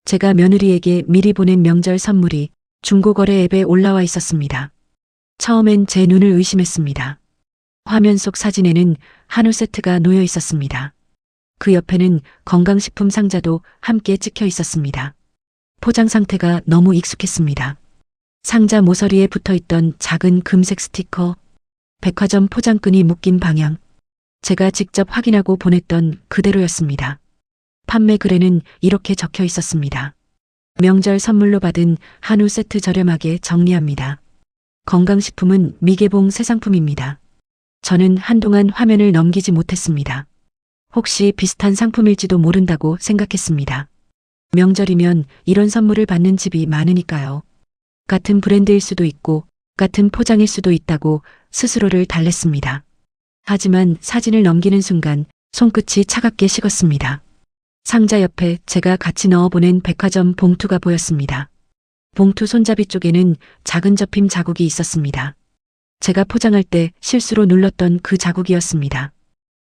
제가 며느리에게 미리 보낸 명절 선물이 중고거래 앱에 올라와 있었습니다. 처음엔 제 눈을 의심했습니다. 화면 속 사진에는 한우 세트가 놓여 있었습니다. 그 옆에는 건강식품 상자도 함께 찍혀 있었습니다. 포장 상태가 너무 익숙했습니다. 상자 모서리에 붙어 있던 작은 금색 스티커, 백화점 포장끈이 묶인 방향, 제가 직접 확인하고 보냈던 그대로였습니다. 판매 글에는 이렇게 적혀 있었습니다. 명절 선물로 받은 한우 세트 저렴하게 정리합니다. 건강식품은 미개봉 새 상품입니다. 저는 한동안 화면을 넘기지 못했습니다. 혹시 비슷한 상품일지도 모른다고 생각했습니다. 명절이면 이런 선물을 받는 집이 많으니까요. 같은 브랜드일 수도 있고 같은 포장일 수도 있다고 스스로를 달랬습니다. 하지만 사진을 넘기는 순간 손끝이 차갑게 식었습니다. 상자 옆에 제가 같이 넣어보낸 백화점 봉투가 보였습니다. 봉투 손잡이 쪽에는 작은 접힘 자국이 있었습니다. 제가 포장할 때 실수로 눌렀던 그 자국이었습니다.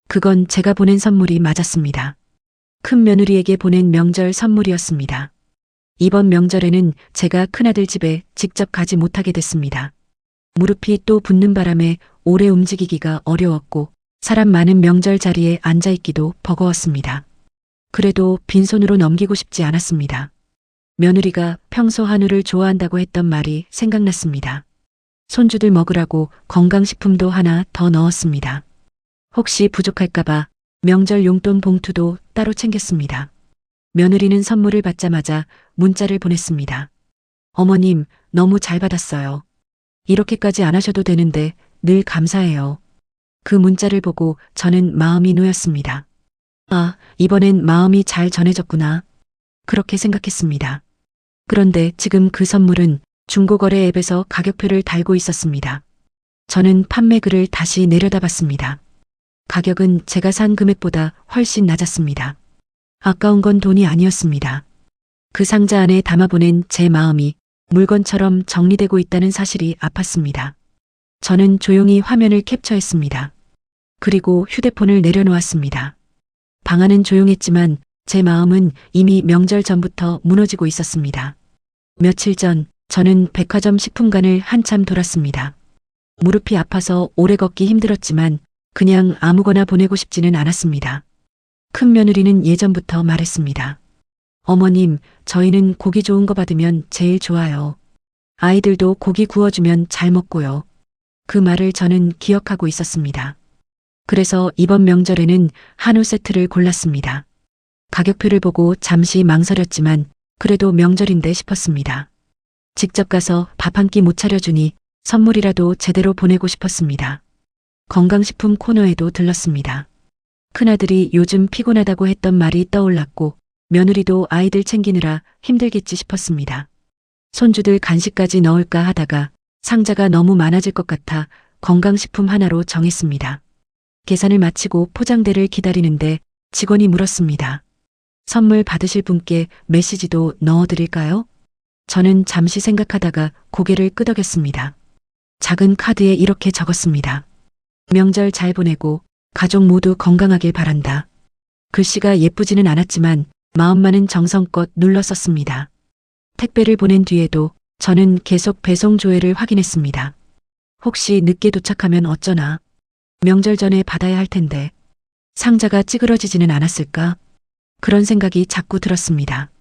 그건 제가 보낸 선물이 맞았습니다. 큰 며느리에게 보낸 명절 선물이었습니다. 이번 명절에는 제가 큰아들 집에 직접 가지 못하게 됐습니다. 무릎이 또 붓는 바람에 오래 움직이기가 어려웠고 사람 많은 명절 자리에 앉아있기도 버거웠습니다. 그래도 빈손으로 넘기고 싶지 않았습니다. 며느리가 평소 한우를 좋아한다고 했던 말이 생각났습니다. 손주들 먹으라고 건강식품도 하나 더 넣었습니다. 혹시 부족할까봐 명절 용돈 봉투도 따로 챙겼습니다. 며느리는 선물을 받자마자 문자를 보냈습니다. 어머님, 너무 잘 받았어요. 이렇게까지 안 하셔도 되는데 늘 감사해요. 그 문자를 보고 저는 마음이 놓였습니다. 아, 이번엔 마음이 잘 전해졌구나. 그렇게 생각했습니다. 그런데 지금 그 선물은 중고거래 앱에서 가격표를 달고 있었습니다. 저는 판매 글을 다시 내려다봤습니다. 가격은 제가 산 금액보다 훨씬 낮았습니다. 아까운 건 돈이 아니었습니다. 그 상자 안에 담아보낸 제 마음이 물건처럼 정리되고 있다는 사실이 아팠습니다. 저는 조용히 화면을 캡처했습니다. 그리고 휴대폰을 내려놓았습니다. 방 안은 조용했지만 제 마음은 이미 명절 전부터 무너지고 있었습니다. 며칠 전 저는 백화점 식품관을 한참 돌았습니다. 무릎이 아파서 오래 걷기 힘들었지만 그냥 아무거나 보내고 싶지는 않았습니다. 큰 며느리는 예전부터 말했습니다. 어머님, 저희는 고기 좋은 거 받으면 제일 좋아요. 아이들도 고기 구워주면 잘 먹고요. 그 말을 저는 기억하고 있었습니다. 그래서 이번 명절에는 한우 세트를 골랐습니다. 가격표를 보고 잠시 망설였지만 그래도 명절인데 싶었습니다. 직접 가서 밥 한 끼 못 차려주니 선물이라도 제대로 보내고 싶었습니다. 건강식품 코너에도 들렀습니다. 큰아들이 요즘 피곤하다고 했던 말이 떠올랐고 며느리도 아이들 챙기느라 힘들겠지 싶었습니다. 손주들 간식까지 넣을까 하다가 상자가 너무 많아질 것 같아 건강식품 하나로 정했습니다. 계산을 마치고 포장대를 기다리는데 직원이 물었습니다. 선물 받으실 분께 메시지도 넣어드릴까요? 저는 잠시 생각하다가 고개를 끄덕였습니다. 작은 카드에 이렇게 적었습니다. 명절 잘 보내고 가족 모두 건강하길 바란다. 글씨가 예쁘지는 않았지만 마음만은 정성껏 눌러 썼습니다. 택배를 보낸 뒤에도 저는 계속 배송 조회를 확인했습니다. 혹시 늦게 도착하면 어쩌나. 명절 전에 받아야 할 텐데 상자가 찌그러지지는 않았을까? 그런 생각이 자꾸 들었습니다.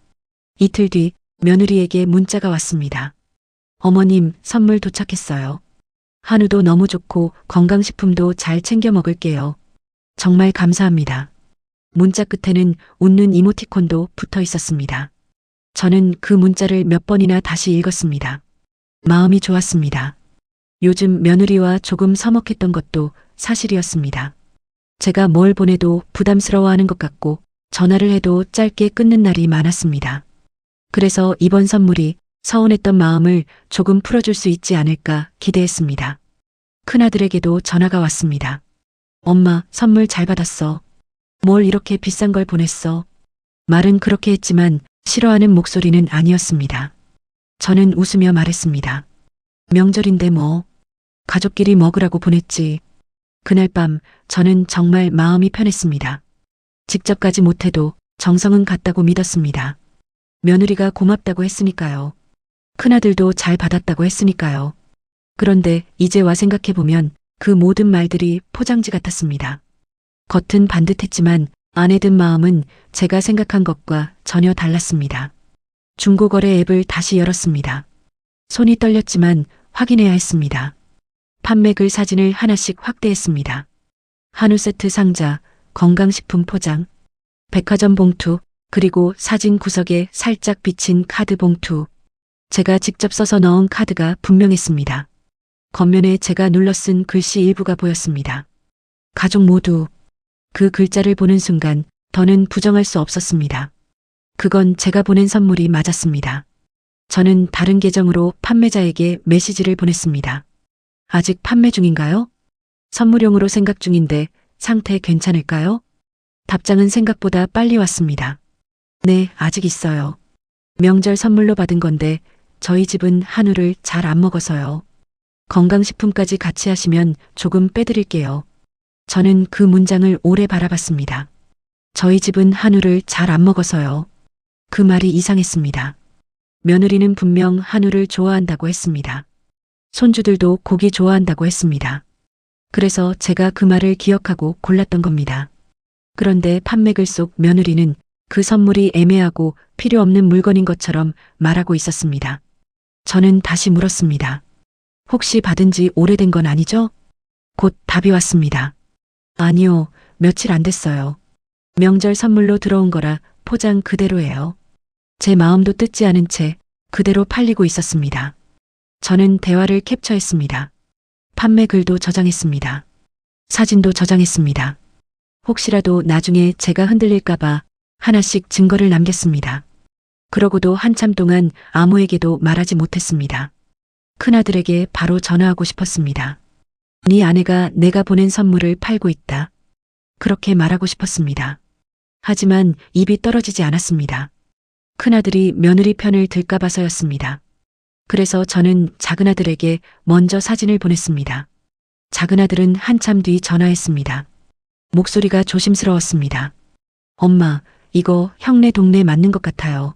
이틀 뒤 며느리에게 문자가 왔습니다. 어머님, 선물 도착했어요. 한우도 너무 좋고 건강식품도 잘 챙겨 먹을게요. 정말 감사합니다. 문자 끝에는 웃는 이모티콘도 붙어 있었습니다. 저는 그 문자를 몇 번이나 다시 읽었습니다. 마음이 좋았습니다. 요즘 며느리와 조금 서먹했던 것도 사실이었습니다. 제가 뭘 보내도 부담스러워하는 것 같고 전화를 해도 짧게 끊는 날이 많았습니다. 그래서 이번 선물이 서운했던 마음을 조금 풀어줄 수 있지 않을까 기대했습니다. 큰아들에게도 전화가 왔습니다. 엄마, 선물 잘 받았어. 뭘 이렇게 비싼 걸 보냈어. 말은 그렇게 했지만 싫어하는 목소리는 아니었습니다. 저는 웃으며 말했습니다. 명절인데 뭐. 가족끼리 먹으라고 보냈지. 그날 밤 저는 정말 마음이 편했습니다. 직접 가지 못해도 정성은 같다고 믿었습니다. 며느리가 고맙다고 했으니까요. 큰아들도 잘 받았다고 했으니까요. 그런데 이제 와 생각해보면 그 모든 말들이 포장지 같았습니다. 겉은 반듯했지만 안에 든 마음은 제가 생각한 것과 전혀 달랐습니다. 중고거래 앱을 다시 열었습니다. 손이 떨렸지만 확인해야 했습니다. 판매글 사진을 하나씩 확대했습니다. 한우 세트 상자, 건강식품 포장, 백화점 봉투, 그리고 사진 구석에 살짝 비친 카드 봉투. 제가 직접 써서 넣은 카드가 분명했습니다. 겉면에 제가 눌러 쓴 글씨 일부가 보였습니다. 가족 모두. 그 글자를 보는 순간 더는 부정할 수 없었습니다. 그건 제가 보낸 선물이 맞았습니다. 저는 다른 계정으로 판매자에게 메시지를 보냈습니다. 아직 판매 중인가요? 선물용으로 생각 중인데 상태 괜찮을까요? 답장은 생각보다 빨리 왔습니다. 네, 아직 있어요. 명절 선물로 받은 건데 저희 집은 한우를 잘 안 먹어서요. 건강식품까지 같이 하시면 조금 빼드릴게요. 저는 그 문장을 오래 바라봤습니다. 저희 집은 한우를 잘 안 먹어서요. 그 말이 이상했습니다. 며느리는 분명 한우를 좋아한다고 했습니다. 손주들도 고기 좋아한다고 했습니다. 그래서 제가 그 말을 기억하고 골랐던 겁니다. 그런데 판매글 속 며느리는 그 선물이 애매하고 필요 없는 물건인 것처럼 말하고 있었습니다. 저는 다시 물었습니다. 혹시 받은 지 오래된 건 아니죠? 곧 답이 왔습니다. 아니요, 며칠 안 됐어요. 명절 선물로 들어온 거라 포장 그대로예요. 제 마음도 뜯지 않은 채 그대로 팔리고 있었습니다. 저는 대화를 캡처했습니다. 판매 글도 저장했습니다. 사진도 저장했습니다. 혹시라도 나중에 제가 흔들릴까봐 하나씩 증거를 남겼습니다. 그러고도 한참 동안 아무에게도 말하지 못했습니다. 큰아들에게 바로 전화하고 싶었습니다. 네 아내가 내가 보낸 선물을 팔고 있다. 그렇게 말하고 싶었습니다. 하지만 입이 떨어지지 않았습니다. 큰아들이 며느리 편을 들까 봐서였습니다. 그래서 저는 작은아들에게 먼저 사진을 보냈습니다. 작은아들은 한참 뒤 전화했습니다. 목소리가 조심스러웠습니다. 엄마, 이거 형네 동네 맞는 것 같아요.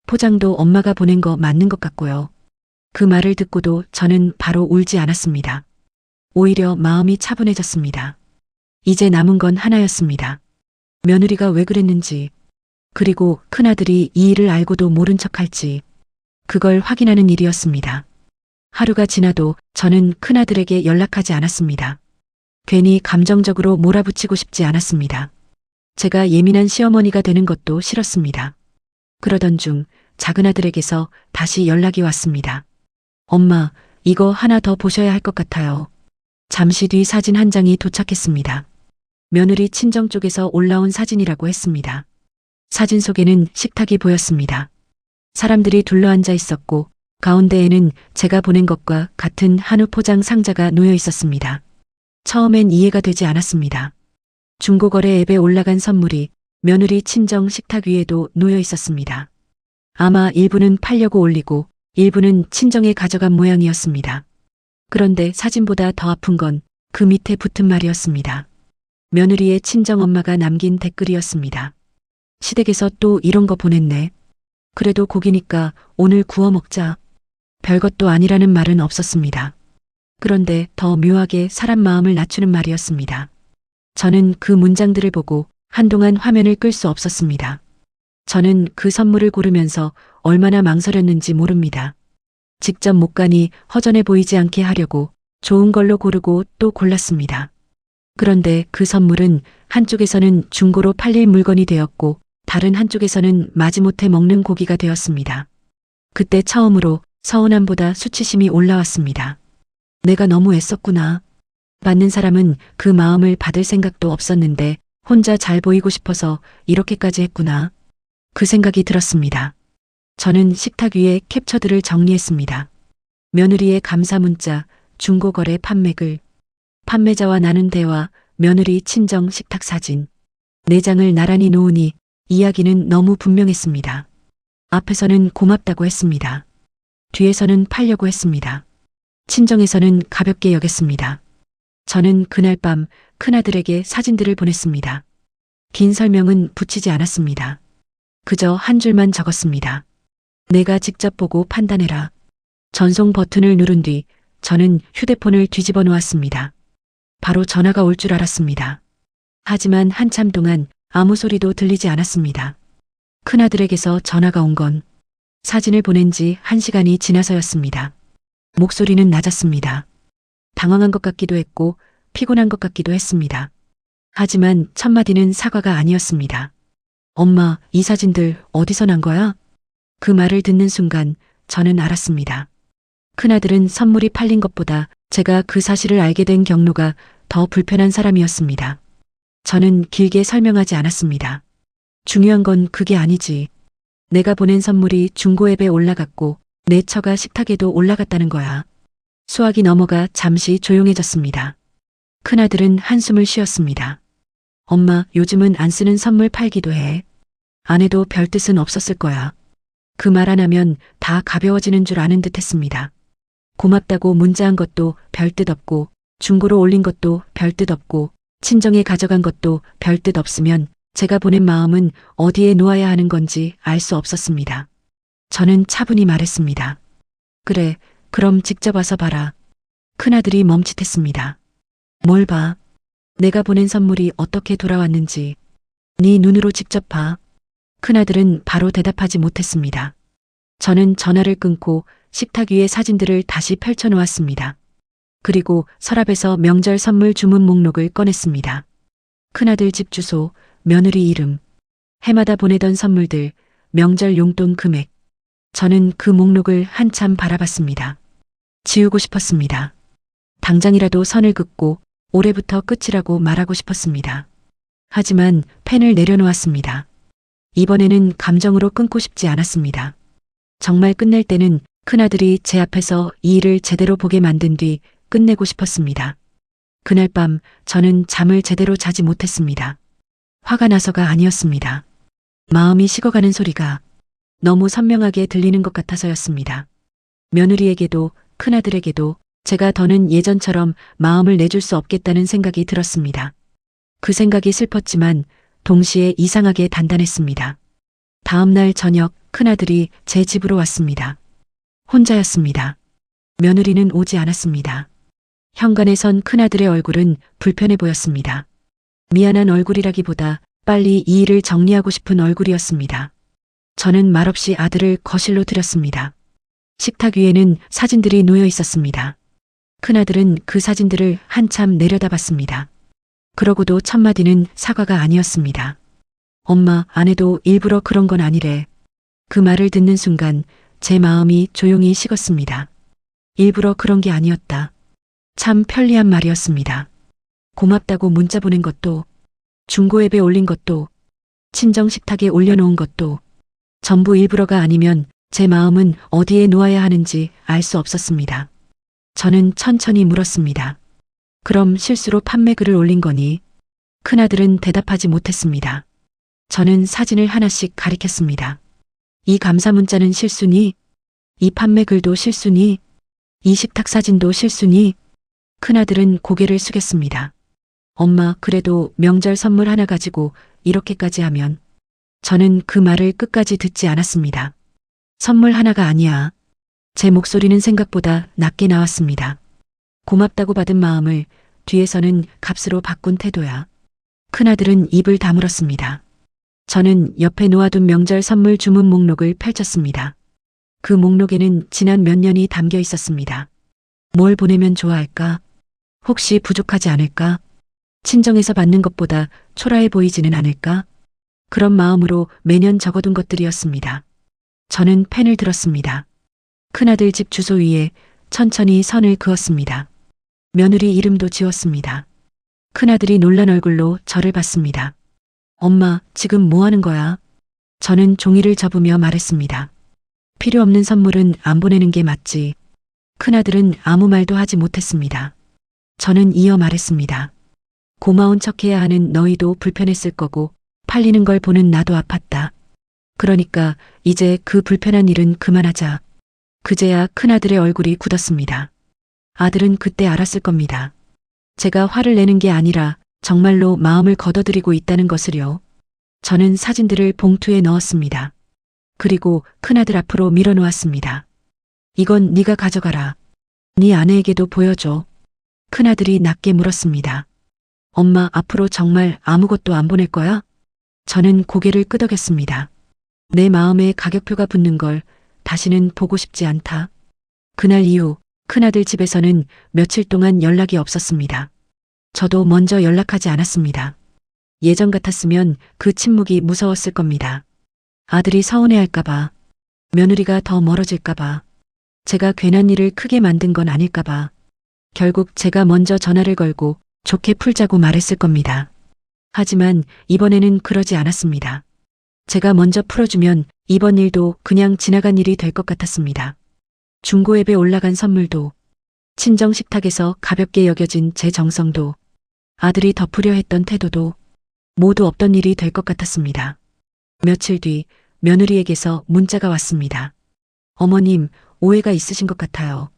포장도 엄마가 보낸 거 맞는 것 같고요. 그 말을 듣고도 저는 바로 울지 않았습니다. 오히려 마음이 차분해졌습니다. 이제 남은 건 하나였습니다. 며느리가 왜 그랬는지, 그리고 큰아들이 이 일을 알고도 모른 척할지, 그걸 확인하는 일이었습니다. 하루가 지나도 저는 큰아들에게 연락하지 않았습니다. 괜히 감정적으로 몰아붙이고 싶지 않았습니다. 제가 예민한 시어머니가 되는 것도 싫었습니다. 그러던 중 작은아들에게서 다시 연락이 왔습니다. 엄마, 이거 하나 더 보셔야 할 것 같아요. 잠시 뒤 사진 한 장이 도착했습니다. 며느리 친정 쪽에서 올라온 사진이라고 했습니다. 사진 속에는 식탁이 보였습니다. 사람들이 둘러앉아 있었고 가운데에는 제가 보낸 것과 같은 한우 포장 상자가 놓여 있었습니다. 처음엔 이해가 되지 않았습니다. 중고거래 앱에 올라간 선물이 며느리 친정 식탁 위에도 놓여 있었습니다. 아마 일부는 팔려고 올리고 일부는 친정에 가져간 모양이었습니다. 그런데 사진보다 더 아픈 건 그 밑에 붙은 말이었습니다. 며느리의 친정엄마가 남긴 댓글이었습니다. 시댁에서 또 이런 거 보냈네. 그래도 고기니까 오늘 구워 먹자. 별것도 아니라는 말은 없었습니다. 그런데 더 묘하게 사람 마음을 낮추는 말이었습니다. 저는 그 문장들을 보고 한동안 화면을 끌 수 없었습니다. 저는 그 선물을 고르면서 얼마나 망설였는지 모릅니다. 직접 못 가니 허전해 보이지 않게 하려고 좋은 걸로 고르고 또 골랐습니다. 그런데 그 선물은 한쪽에서는 중고로 팔릴 물건이 되었고 다른 한쪽에서는 마지못해 먹는 고기가 되었습니다. 그때 처음으로 서운함보다 수치심이 올라왔습니다. 내가 너무 애썼구나. 받는 사람은 그 마음을 받을 생각도 없었는데 혼자 잘 보이고 싶어서 이렇게까지 했구나. 그 생각이 들었습니다. 저는 식탁 위에 캡처들을 정리했습니다. 며느리의 감사 문자, 중고거래 판매글, 판매자와 나눈 대화, 며느리 친정 식탁 사진. 4장을 나란히 놓으니 이야기는 너무 분명했습니다. 앞에서는 고맙다고 했습니다. 뒤에서는 팔려고 했습니다. 친정에서는 가볍게 여겼습니다. 저는 그날 밤 큰아들에게 사진들을 보냈습니다. 긴 설명은 붙이지 않았습니다. 그저 한 줄만 적었습니다. 내가 직접 보고 판단해라. 전송 버튼을 누른 뒤 저는 휴대폰을 뒤집어 놓았습니다. 바로 전화가 올 줄 알았습니다. 하지만 한참 동안 아무 소리도 들리지 않았습니다. 큰아들에게서 전화가 온 건 사진을 보낸 지 1시간이 지나서였습니다. 목소리는 낮았습니다. 당황한 것 같기도 했고 피곤한 것 같기도 했습니다. 하지만 첫마디는 사과가 아니었습니다. 엄마, 이 사진들 어디서 난 거야? 그 말을 듣는 순간 저는 알았습니다. 큰아들은 선물이 팔린 것보다 제가 그 사실을 알게 된 경로가 더 불편한 사람이었습니다. 저는 길게 설명하지 않았습니다. 중요한 건 그게 아니지. 내가 보낸 선물이 중고앱에 올라갔고 내 처가 식탁에도 올라갔다는 거야. 수화기 넘어가 잠시 조용해졌습니다. 큰아들은 한숨을 쉬었습니다. 엄마, 요즘은 안 쓰는 선물 팔기도 해. 안 해도 별 뜻은 없었을 거야. 그 말 안 하면 다 가벼워지는 줄 아는 듯 했습니다. 고맙다고 문자한 것도 별 뜻 없고 중고로 올린 것도 별 뜻 없고 친정에 가져간 것도 별 뜻 없으면 제가 보낸 마음은 어디에 놓아야 하는 건지 알 수 없었습니다. 저는 차분히 말했습니다. 그래, 그럼 직접 와서 봐라. 큰아들이 멈칫했습니다. 뭘 봐? 내가 보낸 선물이 어떻게 돌아왔는지 네 눈으로 직접 봐. 큰아들은 바로 대답하지 못했습니다. 저는 전화를 끊고 식탁 위에 사진들을 다시 펼쳐 놓았습니다. 그리고 서랍에서 명절 선물 주문 목록을 꺼냈습니다. 큰아들 집 주소, 며느리 이름, 해마다 보내던 선물들, 명절 용돈 금액. 저는 그 목록을 한참 바라봤습니다. 지우고 싶었습니다. 당장이라도 선을 긋고 올해부터 끝이라고 말하고 싶었습니다. 하지만 펜을 내려놓았습니다. 이번에는 감정으로 끊고 싶지 않았습니다. 정말 끝낼 때는 큰아들이 제 앞에서 이 일을 제대로 보게 만든 뒤 끝내고 싶었습니다. 그날 밤 저는 잠을 제대로 자지 못했습니다. 화가 나서가 아니었습니다. 마음이 식어가는 소리가 너무 선명하게 들리는 것 같아서였습니다. 며느리에게도 큰아들에게도 제가 더는 예전처럼 마음을 내줄 수 없겠다는 생각이 들었습니다. 그 생각이 슬펐지만 동시에 이상하게 단단했습니다. 다음 날 저녁 큰아들이 제 집으로 왔습니다. 혼자였습니다. 며느리는 오지 않았습니다. 현관에 선 큰아들의 얼굴은 불편해 보였습니다. 미안한 얼굴이라기보다 빨리 이 일을 정리하고 싶은 얼굴이었습니다. 저는 말없이 아들을 거실로 들였습니다. 식탁 위에는 사진들이 놓여 있었습니다. 큰아들은 그 사진들을 한참 내려다봤습니다. 그러고도 첫마디는 사과가 아니었습니다. 엄마, 안 해도 일부러 그런 건 아니래. 그 말을 듣는 순간 제 마음이 조용히 식었습니다. 일부러 그런 게 아니었다. 참 편리한 말이었습니다. 고맙다고 문자 보낸 것도, 중고앱에 올린 것도, 친정 식탁에 올려놓은 것도 전부 일부러가 아니면 제 마음은 어디에 놓아야 하는지 알 수 없었습니다. 저는 천천히 물었습니다. 그럼 실수로 판매글을 올린 거니? 큰아들은 대답하지 못했습니다. 저는 사진을 하나씩 가리켰습니다. 이 감사 문자는 실수니? 이 판매글도 실수니? 이 식탁 사진도 실수니? 큰아들은 고개를 숙였습니다. 엄마, 그래도 명절 선물 하나 가지고 이렇게까지 하면. 저는 그 말을 끝까지 듣지 않았습니다. 선물 하나가 아니야. 제 목소리는 생각보다 낮게 나왔습니다. 고맙다고 받은 마음을 뒤에서는 값으로 바꾼 태도야. 큰아들은 입을 다물었습니다. 저는 옆에 놓아둔 명절 선물 주문 목록을 펼쳤습니다. 그 목록에는 지난 몇 년이 담겨 있었습니다. 뭘 보내면 좋아할까? 혹시 부족하지 않을까? 친정에서 받는 것보다 초라해 보이지는 않을까? 그런 마음으로 매년 적어둔 것들이었습니다. 저는 펜을 들었습니다. 큰아들 집 주소 위에 천천히 선을 그었습니다. 며느리 이름도 지웠습니다. 큰아들이 놀란 얼굴로 저를 봤습니다. 엄마, 지금 뭐 하는 거야? 저는 종이를 접으며 말했습니다. 필요 없는 선물은 안 보내는 게 맞지. 큰아들은 아무 말도 하지 못했습니다. 저는 이어 말했습니다. 고마운 척해야 하는 너희도 불편했을 거고 팔리는 걸 보는 나도 아팠다. 그러니까 이제 그 불편한 일은 그만하자. 그제야 큰아들의 얼굴이 굳었습니다. 아들은 그때 알았을 겁니다. 제가 화를 내는 게 아니라 정말로 마음을 걷어들이고 있다는 것을요. 저는 사진들을 봉투에 넣었습니다. 그리고 큰아들 앞으로 밀어놓았습니다. 이건 네가 가져가라. 네 아내에게도 보여줘. 큰아들이 낮게 물었습니다. 엄마, 앞으로 정말 아무것도 안 보낼 거야? 저는 고개를 끄덕였습니다. 내 마음에 가격표가 붙는 걸 다시는 보고 싶지 않다. 그날 이후 큰아들 집에서는 며칠 동안 연락이 없었습니다. 저도 먼저 연락하지 않았습니다. 예전 같았으면 그 침묵이 무서웠을 겁니다. 아들이 서운해할까봐, 며느리가 더 멀어질까봐, 제가 괜한 일을 크게 만든 건 아닐까봐, 결국 제가 먼저 전화를 걸고 좋게 풀자고 말했을 겁니다. 하지만 이번에는 그러지 않았습니다. 제가 먼저 풀어주면 이번 일도 그냥 지나간 일이 될 것 같았습니다. 중고앱에 올라간 선물도, 친정 식탁에서 가볍게 여겨진 제 정성도, 아들이 덮으려 했던 태도도 모두 없던 일이 될 것 같았습니다. 며칠 뒤 며느리에게서 문자가 왔습니다. 어머님, 오해가 있으신 것 같아요.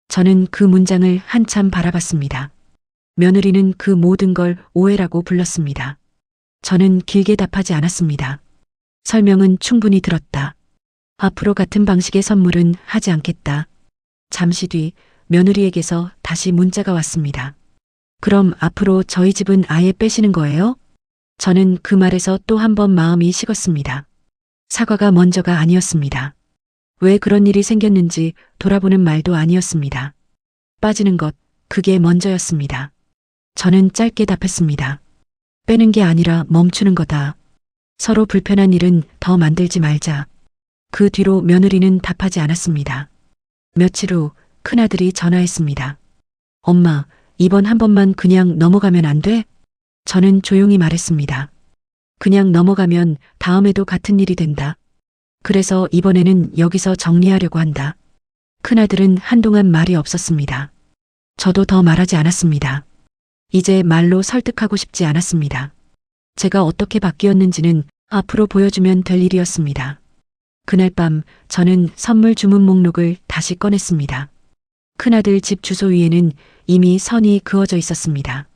저는 그 문장을 한참 바라봤습니다. 며느리는 그 모든 걸 오해라고 불렀습니다. 저는 길게 답하지 않았습니다. 설명은 충분히 들었다. 앞으로 같은 방식의 선물은 하지 않겠다. 잠시 뒤 며느리에게서 다시 문자가 왔습니다. 그럼 앞으로 저희 집은 아예 빼시는 거예요? 저는 그 말에서 또 한 번 마음이 식었습니다. 사과가 먼저가 아니었습니다. 왜 그런 일이 생겼는지 돌아보는 말도 아니었습니다. 빠지는 것, 그게 먼저였습니다. 저는 짧게 답했습니다. 빼는 게 아니라 멈추는 거다. 서로 불편한 일은 더 만들지 말자. 그 뒤로 며느리는 답하지 않았습니다. 며칠 후 큰아들이 전화했습니다. 엄마, 이번 한 번만 그냥 넘어가면 안 돼? 저는 조용히 말했습니다. 그냥 넘어가면 다음에도 같은 일이 된다. 그래서 이번에는 여기서 정리하려고 한다. 큰아들은 한동안 말이 없었습니다. 저도 더 말하지 않았습니다. 이제 말로 설득하고 싶지 않았습니다. 제가 어떻게 바뀌었는지는 앞으로 보여주면 될 일이었습니다. 그날 밤 저는 선물 주문 목록을 다시 꺼냈습니다. 큰아들 집 주소 위에는 이미 선이 그어져 있었습니다.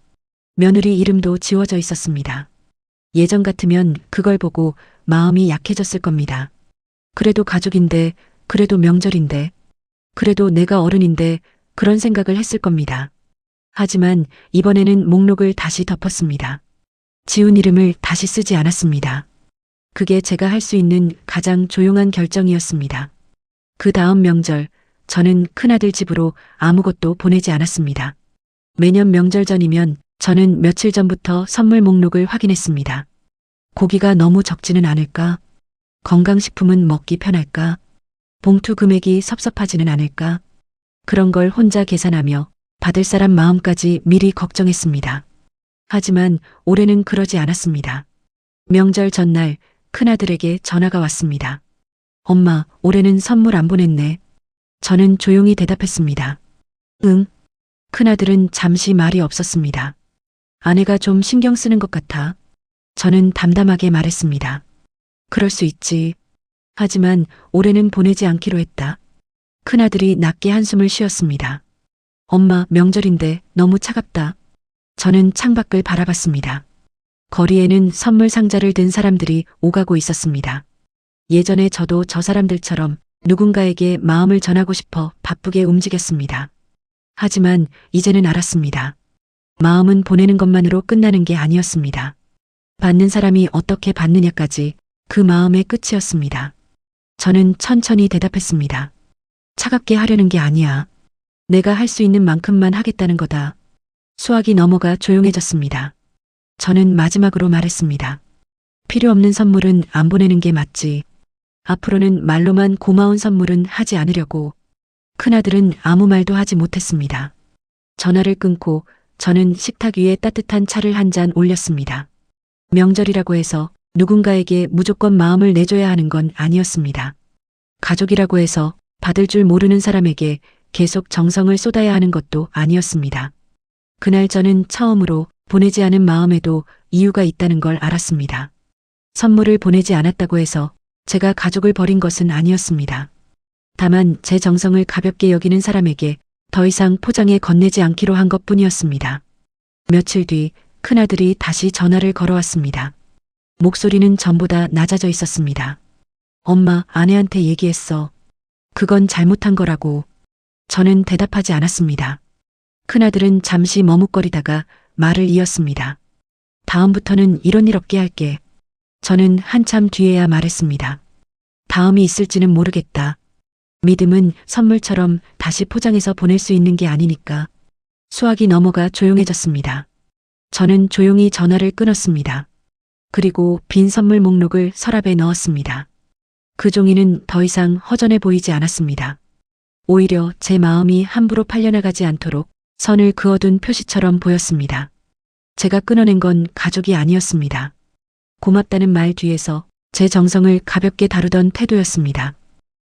며느리 이름도 지워져 있었습니다. 예전 같으면 그걸 보고 마음이 약해졌을 겁니다. 그래도 가족인데, 그래도 명절인데, 그래도 내가 어른인데 그런 생각을 했을 겁니다. 하지만 이번에는 목록을 다시 덮었습니다. 지운 이름을 다시 쓰지 않았습니다. 그게 제가 할 수 있는 가장 조용한 결정이었습니다. 그 다음 명절, 저는 큰아들 집으로 아무것도 보내지 않았습니다. 매년 명절 전이면 저는 며칠 전부터 선물 목록을 확인했습니다. 고기가 너무 적지는 않을까? 건강식품은 먹기 편할까? 봉투 금액이 섭섭하지는 않을까? 그런 걸 혼자 계산하며 받을 사람 마음까지 미리 걱정했습니다. 하지만 올해는 그러지 않았습니다. 명절 전날 큰아들에게 전화가 왔습니다. 엄마, 올해는 선물 안 보냈네. 저는 조용히 대답했습니다. 응. 큰아들은 잠시 말이 없었습니다. 아내가 좀 신경 쓰는 것 같아. 저는 담담하게 말했습니다. 그럴 수 있지. 하지만 올해는 보내지 않기로 했다. 큰아들이 낮게 한숨을 쉬었습니다. 엄마, 명절인데 너무 차갑다. 저는 창밖을 바라봤습니다. 거리에는 선물 상자를 든 사람들이 오가고 있었습니다. 예전에 저도 저 사람들처럼 누군가에게 마음을 전하고 싶어 바쁘게 움직였습니다. 하지만 이제는 알았습니다. 마음은 보내는 것만으로 끝나는 게 아니었습니다. 받는 사람이 어떻게 받느냐까지 그 마음의 끝이었습니다. 저는 천천히 대답했습니다. 차갑게 하려는 게 아니야. 내가 할 수 있는 만큼만 하겠다는 거다. 수학이 넘어가 조용해졌습니다. 저는 마지막으로 말했습니다. 필요 없는 선물은 안 보내는 게 맞지. 앞으로는 말로만 고마운 선물은 하지 않으려고. 큰아들은 아무 말도 하지 못했습니다. 전화를 끊고 저는 식탁 위에 따뜻한 차를 한 잔 올렸습니다. 명절이라고 해서 누군가에게 무조건 마음을 내줘야 하는 건 아니었습니다. 가족이라고 해서 받을 줄 모르는 사람에게 계속 정성을 쏟아야 하는 것도 아니었습니다. 그날 저는 처음으로 보내지 않은 마음에도 이유가 있다는 걸 알았습니다. 선물을 보내지 않았다고 해서 제가 가족을 버린 것은 아니었습니다. 다만 제 정성을 가볍게 여기는 사람에게 더 이상 포장해 건네지 않기로 한 것뿐이었습니다. 며칠 뒤 큰아들이 다시 전화를 걸어왔습니다. 목소리는 전보다 낮아져 있었습니다. 엄마, 아내한테 얘기했어. 그건 잘못한 거라고. 저는 대답하지 않았습니다. 큰아들은 잠시 머뭇거리다가 말을 이었습니다. 다음부터는 이런 일 없게 할게. 저는 한참 뒤에야 말했습니다. 다음이 있을지는 모르겠다. 믿음은 선물처럼 다시 포장해서 보낼 수 있는 게 아니니까. 수학이 넘어가 조용해졌습니다. 저는 조용히 전화를 끊었습니다. 그리고 빈 선물 목록을 서랍에 넣었습니다. 그 종이는 더 이상 허전해 보이지 않았습니다. 오히려 제 마음이 함부로 팔려나가지 않도록 선을 그어둔 표시처럼 보였습니다. 제가 끊어낸 건 가족이 아니었습니다. 고맙다는 말 뒤에서 제 정성을 가볍게 다루던 태도였습니다.